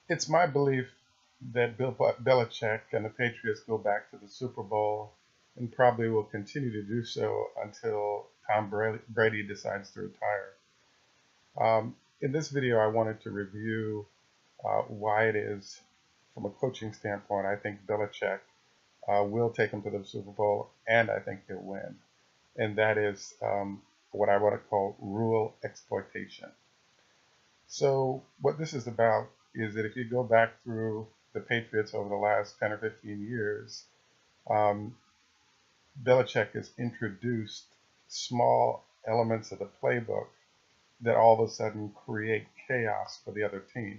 It's my belief that Bill Belichick and the Patriots go back to the Super Bowl and probably will continue to do so until Tom Brady decides to retire. In this video, I wanted to review why it is, from a coaching standpoint, I think Belichick will take him to the Super Bowl, and I think he'll win. And that is what I want to call rule exploitation. So what this is about is that if you go back through the Patriots over the last 10 or 15 years, um, Belichick has introduced small elements of the playbook that all of a sudden create chaos for the other team.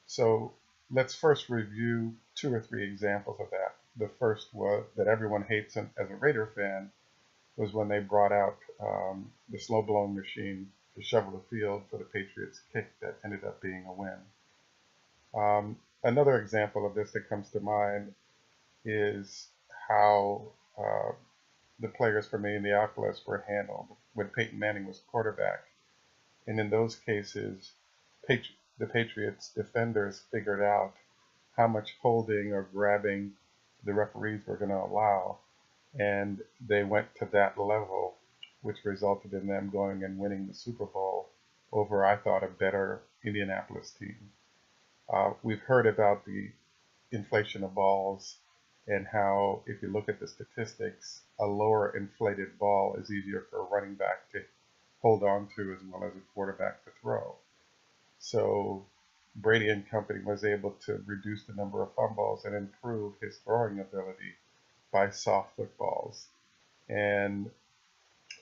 So let's first review two or three examples of that. The first was that everyone hates him as a Raider fan was when they brought out the slow blowing machine to shovel the field for the Patriots kick that ended up being a win. Another example of this that comes to mind is how the players from Indianapolis were handled when Peyton Manning was quarterback. And in those cases, the Patriots defenders figured out how much holding or grabbing the referees were going to allow, and they went to that level, which resulted in them going and winning the Super Bowl over, I thought, a better Indianapolis team. We've heard about the inflation of balls and how, if you look at the statistics, a lower inflated ball is easier for a running back to hold on to as well as a quarterback to throw. So Brady and company was able to reduce the number of fumbles and improve his throwing ability by soft footballs. And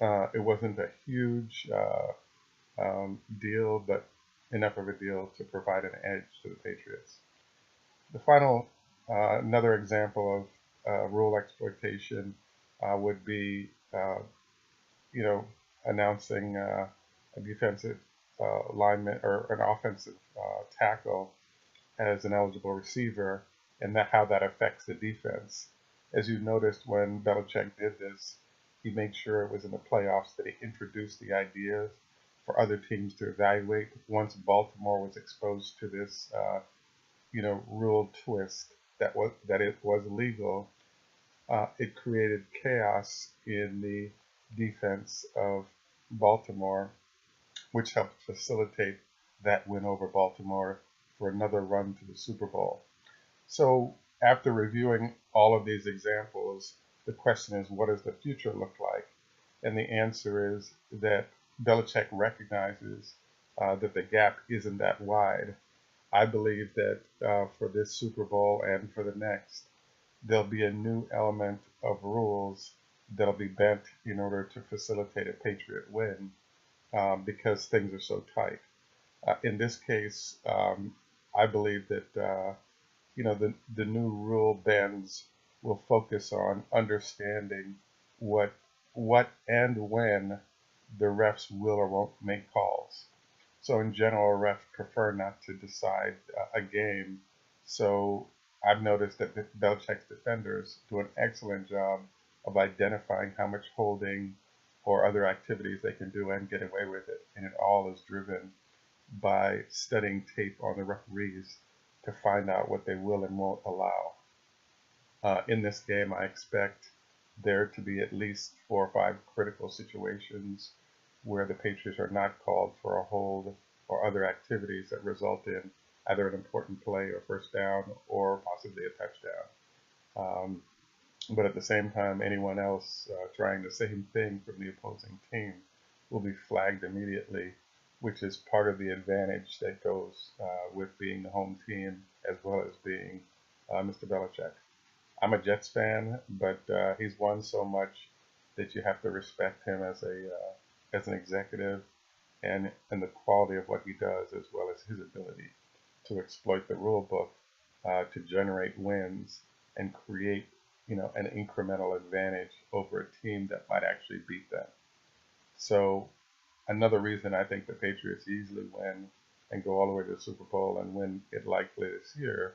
it wasn't a huge deal, but enough of a deal to provide an edge to the Patriots. The final, another example of rule exploitation would be, announcing a defensive lineman or an offensive tackle as an eligible receiver, and how that affects the defense. As you noticed, when Belichick did this, he made sure it was in the playoffs that he introduced the ideas for other teams to evaluate. Once Baltimore was exposed to this, rule twist that it was legal, it created chaos in the defense of Baltimore, which helped facilitate that win over Baltimore for another run to the Super Bowl. So after reviewing all of these examples, the question is, what does the future look like? And the answer is that Belichick recognizes that the gap isn't that wide. I believe that for this Super Bowl and for the next, there'll be a new element of rules that'll be bent in order to facilitate a Patriot win because things are so tight. In this case, I believe that the new rule bends will focus on understanding what and when the refs will or won't make calls. So in general, refs prefer not to decide a game. So I've noticed that Belichick's defenders do an excellent job of identifying how much holding or other activities they can do and get away with it. And it all is driven by studying tape on the referees to find out what they will and won't allow. In this game, I expect there to be at least 4 or 5 critical situations where the Patriots are not called for a hold or other activities that result in either an important play or first down or possibly a touchdown. But at the same time, anyone else trying the same thing from the opposing team will be flagged immediately, which is part of the advantage that goes with being the home team as well as being Mr. Belichick. I'm a Jets fan, but he's won so much that you have to respect him as an executive and the quality of what he does, as well as his ability to exploit the rule book to generate wins and create an incremental advantage over a team that might actually beat them. So another reason I think the Patriots easily win and go all the way to the Super Bowl and win it likely this year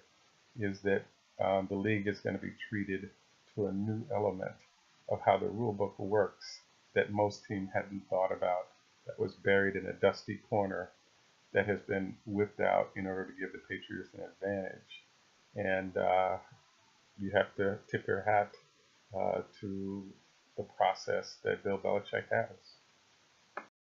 is that the league is going to be treated to a new element of how the rule book works that most teams hadn't thought about, that was buried in a dusty corner that has been whipped out in order to give the Patriots an advantage. And you have to tip your hat to the process that Bill Belichick has.